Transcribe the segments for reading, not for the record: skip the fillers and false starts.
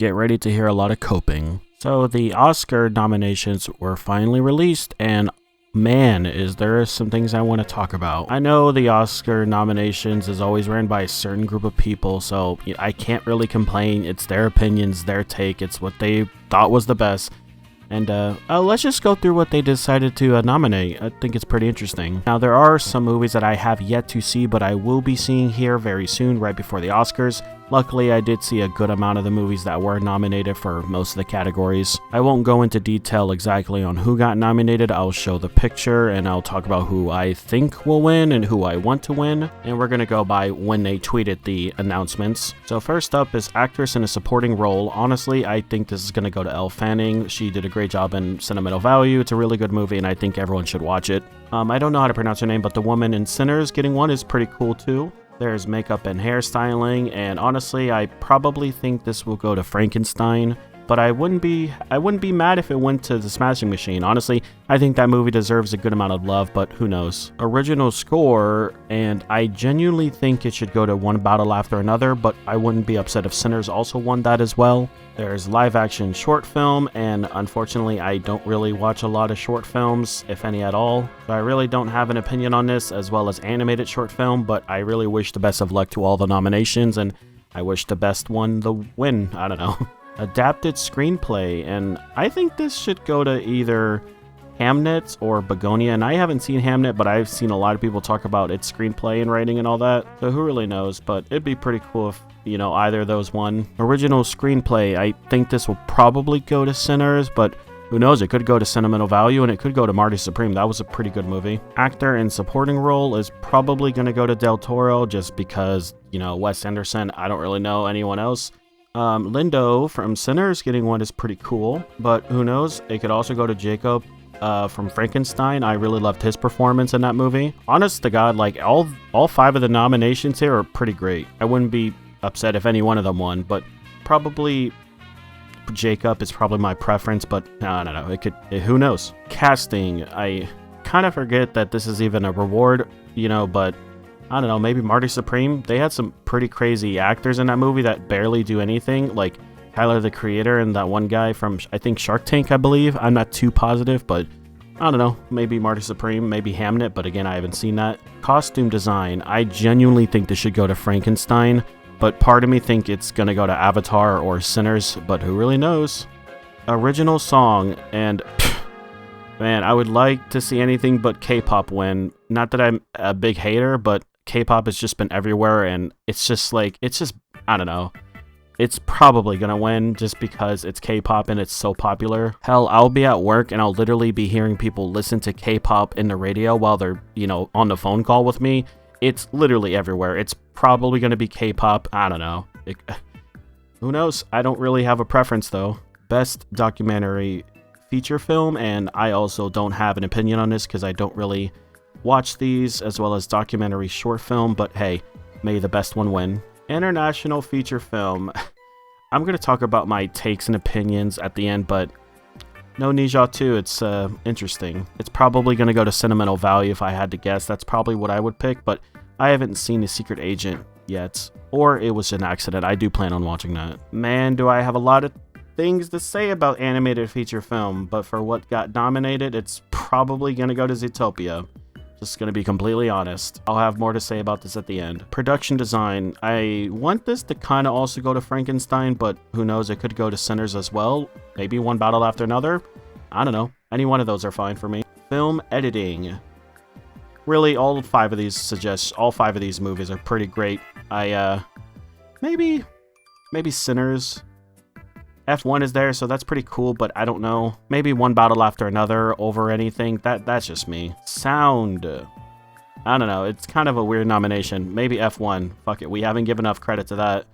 Get ready to hear a lot of coping. So the Oscar nominations were finally released, and man, is there some things I want to talk about. I know the Oscar nominations is always ran by a certain group of people, so I can't really complain. It's their opinions, their take, it's what they thought was the best. And let's just go through what they decided to nominate. I think it's pretty interesting. Now, there are some movies that I have yet to see, but I will be seeing here very soon, right before the Oscars. Luckily, I did see a good amount of the movies that were nominated for most of the categories. I won't go into detail exactly on who got nominated. I'll show the picture and I'll talk about who I think will win and who I want to win. And we're going to go by when they tweeted the announcements. So first up is actress in a supporting role. Honestly, I think this is going to go to Elle Fanning. She did a great job in Sentimental Value. It's a really good movie and I think everyone should watch it. I don't know how to pronounce her name, but the woman in Sinners getting one is pretty cool too. There's makeup and hairstyling, and honestly, I probably think this will go to Frankenstein, but I wouldn't be mad if it went to The Smashing Machine. Honestly, I think that movie deserves a good amount of love, but who knows. Original score, and I genuinely think it should go to One Battle After Another, but I wouldn't be upset if Sinners also won that as well. There's live action short film, and unfortunately I don't really watch a lot of short films, if any at all. So I really don't have an opinion on this, as well as animated short film, but I really wish the best of luck to all the nominations, and I wish the best one the win. I don't know. Adapted screenplay, and I think this should go to either Hamnet or Begonia, and I haven't seen Hamnet, but I've seen a lot of people talk about its screenplay and writing and all that, so who really knows, but it'd be pretty cool if, either of those won. Original screenplay, I think this will probably go to Sinners, but who knows, it could go to Sentimental Value, and it could go to Marty Supreme. That was a pretty good movie. Actor in supporting role is probably going to go to Del Toro, just because, Wes Anderson, I don't really know anyone else. Lindo from Sinners getting one is pretty cool, but who knows, it could also go to Jacob from Frankenstein. I really loved his performance in that movie. Honest to God, like all 5 of the nominations here are pretty great. I wouldn't be upset if any one of them won, but probably Jacob is probably my preference, but I don't know, who knows. Casting, I kind of forget that this is even a reward, but I don't know, maybe Marty Supreme. They had some pretty crazy actors in that movie that barely do anything, like Tyler the Creator and that one guy from, I think, Shark Tank, I believe. I'm not too positive, but I don't know, maybe Marty Supreme, maybe Hamnet, but again, I haven't seen that. Costume design, I genuinely think this should go to Frankenstein, but part of me think it's gonna go to Avatar or Sinners, but who really knows. Original song, and man, I would like to see anything but K-pop win. Not that I'm a big hater, but K-pop has just been everywhere, and it's just I don't know. It's probably gonna win just because it's K-pop and it's so popular. Hell, I'll be at work and I'll literally be hearing people listen to K-pop in the radio while they're, on the phone call with me. It's literally everywhere. It's probably gonna be K-pop. I don't know. Who knows? I don't really have a preference though. Best documentary feature film, and I also don't have an opinion on this because I don't really watch these, as well as documentary short film, but hey, may the best one win. International feature film. I'm going to talk about my takes and opinions at the end, but no Ne Zha 2, it's interesting. It's probably going to go to Sentimental Value if I had to guess. That's probably what I would pick, but I haven't seen The Secret Agent yet, or it was an accident. I do plan on watching that. Man, do I have a lot of things to say about animated feature film, but for what got nominated, it's probably going to go to Zootopia. Just gonna be completely honest. I'll have more to say about this at the end. Production design. I want this to kind of also go to Frankenstein, but who knows, it could go to Sinners as well. Maybe One Battle After Another. I don't know. Any one of those are fine for me. Film editing. Really, all 5 of these movies are pretty great. Maybe Sinners. F1 is there, so that's pretty cool, but I don't know. Maybe One Battle After Another over anything. That's just me. Sound. I don't know. It's kind of a weird nomination. Maybe F1. Fuck it. We haven't given enough credit to that.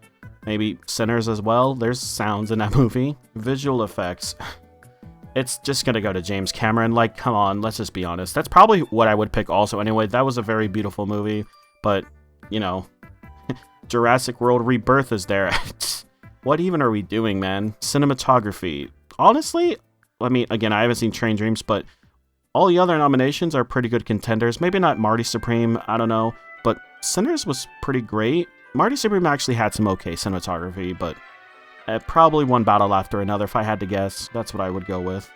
Maybe Sinners as well. There's sounds in that movie. Visual effects. It's just gonna go to James Cameron. Like, come on, let's just be honest. That's probably what I would pick also anyway. That was a very beautiful movie, but, Jurassic World Rebirth is there. What even are we doing, man? Cinematography. Honestly, I mean, again, I haven't seen Train Dreams, but all the other nominations are pretty good contenders. Maybe not Marty Supreme, I don't know, but Sinners was pretty great. Marty Supreme actually had some okay cinematography, but Probably One Battle After Another, if I had to guess. That's what I would go with.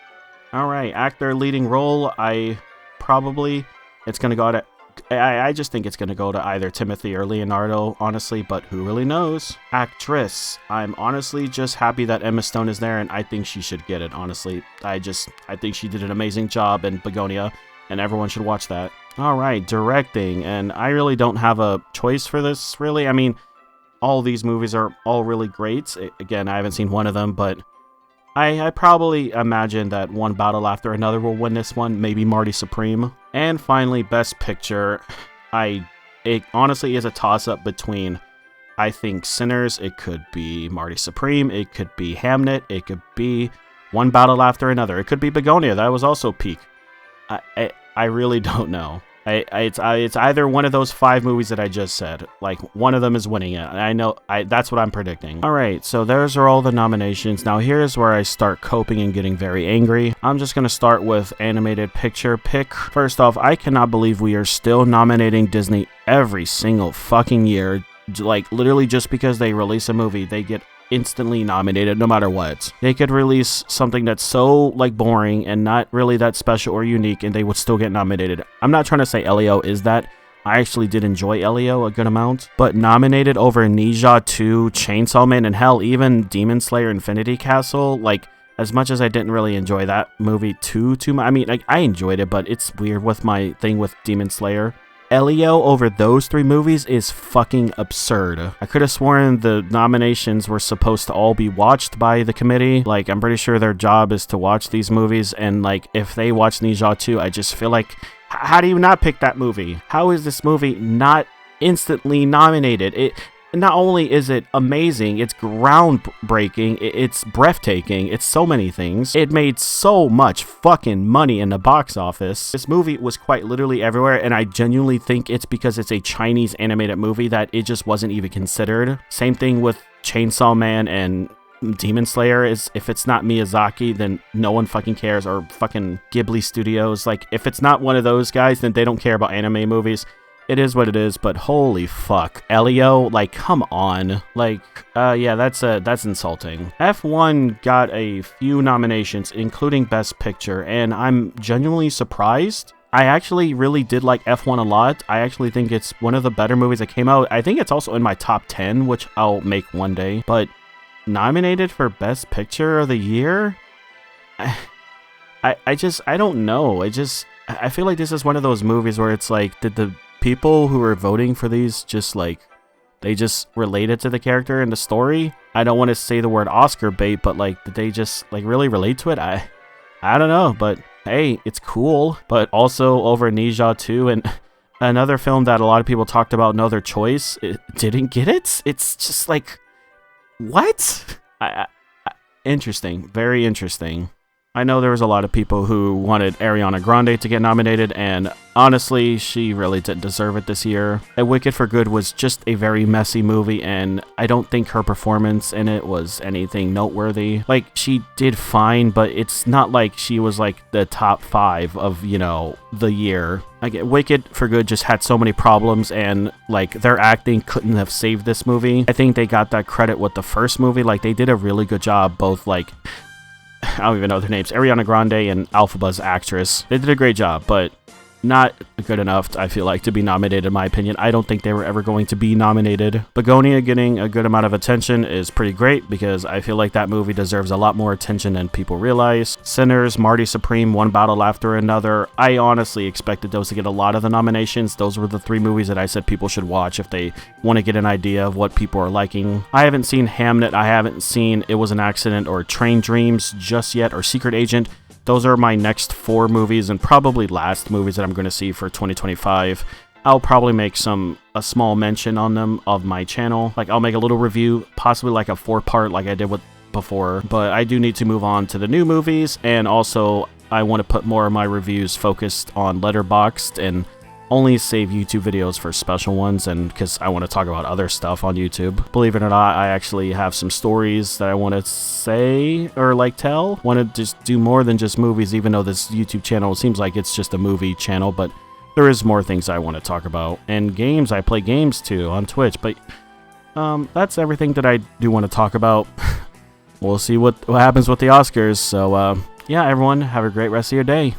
Alright, actor leading role, it's gonna go to... I just think it's gonna go to either Timothy or Leonardo, honestly, but who really knows? Actress, I'm honestly just happy that Emma Stone is there, and I think she should get it, honestly. I think she did an amazing job in Begonia, and everyone should watch that. Alright, directing, and I really don't have a choice for this, really. I mean, all these movies are all really great. Again, I haven't seen one of them, but I probably imagine that One Battle After Another will win this one, maybe Marty Supreme. And finally, Best Picture. It honestly is a toss-up between, I think, Sinners, it could be Marty Supreme, it could be Hamnet, it could be One Battle After Another, it could be Begonia, that was also peak. I really don't know. It's either one of those 5 movies that I just said. Like, one of them is winning it. I know, that's what I'm predicting. Alright, so those are all the nominations. Now here's where I start coping and getting very angry. I'm just gonna start with animated picture pick. First off, I cannot believe we are still nominating Disney every single fucking year. Like, literally just because they release a movie, they get instantly nominated no matter what. They could release something that's so like boring and not really that special or unique and they would still get nominated. I'm not trying to say Elio is that. I actually did enjoy Elio a good amount, but nominated over Ninja 2, Chainsaw Man, and hell, even Demon Slayer Infinity Castle, like, as much as I didn't really enjoy that movie too much, I mean, like, I enjoyed it, but it's weird with my thing with Demon Slayer. Elio over those 3 movies is fucking absurd. I could have sworn the nominations were supposed to all be watched by the committee. Like, I'm pretty sure their job is to watch these movies, and like, if they watch Ninja 2, I just feel like, how do you not pick that movie? How is this movie not instantly nominated? Not only is it amazing, it's groundbreaking, it's breathtaking, it's so many things. It made so much fucking money in the box office. This movie was quite literally everywhere, and I genuinely think it's because it's a Chinese animated movie that it just wasn't even considered. Same thing with Chainsaw Man and Demon Slayer. Is if it's not Miyazaki, then no one fucking cares, or fucking Ghibli Studios. Like, if it's not one of those guys, then they don't care about anime movies. It is what it is, but holy fuck. Elio, like, come on. Like, yeah, that's insulting. F1 got a few nominations, including Best Picture, and I'm genuinely surprised. I actually really did like F1 a lot. I actually think it's one of the better movies that came out. I think it's also in my top 10, which I'll make one day. But nominated for Best Picture of the Year? I don't know. I feel like this is one of those movies where it's like, did the people who were voting for these just like, they just related to the character and the story? I don't want to say the word Oscar bait, but like, did they just like really relate to it? I don't know, but hey, it's cool. But also over Ninja 2 and another film that a lot of people talked about, No Other Choice, it didn't get it. It's just like, what? Interesting, very interesting. I know there was a lot of people who wanted Ariana Grande to get nominated, and honestly, she really didn't deserve it this year. A Wicked for Good was just a very messy movie, and I don't think her performance in it was anything noteworthy. Like, she did fine, but it's not like she was like the top 5 of, you know, the year. Like, Wicked for Good just had so many problems, and like, their acting couldn't have saved this movie. I think they got that credit with the first movie. Like, they did a really good job, both like, I don't even know their names, Ariana Grande and Alphaba's actress. They did a great job, but not good enough, I feel like, to be nominated, in my opinion. I don't think they were ever going to be nominated. Begonia getting a good amount of attention is pretty great, because I feel like that movie deserves a lot more attention than people realize. Sinners, Marty Supreme, One Battle After Another. I honestly expected those to get a lot of the nominations. Those were the 3 movies that I said people should watch if they want to get an idea of what people are liking. I haven't seen Hamnet, I haven't seen It Was an Accident or Train Dreams just yet, or Secret Agent. Those are my next 4 movies, and probably last movies that I'm going to see for 2025. I'll probably make a small mention on them of my channel. Like, I'll make a little review, possibly like a 4-part like I did with before. But I do need to move on to the new movies, and also I want to put more of my reviews focused on Letterboxd and only save YouTube videos for special ones, and because I want to talk about other stuff on YouTube. Believe it or not, I actually have some stories that I want to say or like tell. Want to just do more than just movies, even though this YouTube channel seems like it's just a movie channel, but there is more things I want to talk about. And games, I play games too on Twitch, but that's everything that I do want to talk about. we'll see what happens with the Oscars. So, yeah, everyone, have a great rest of your day.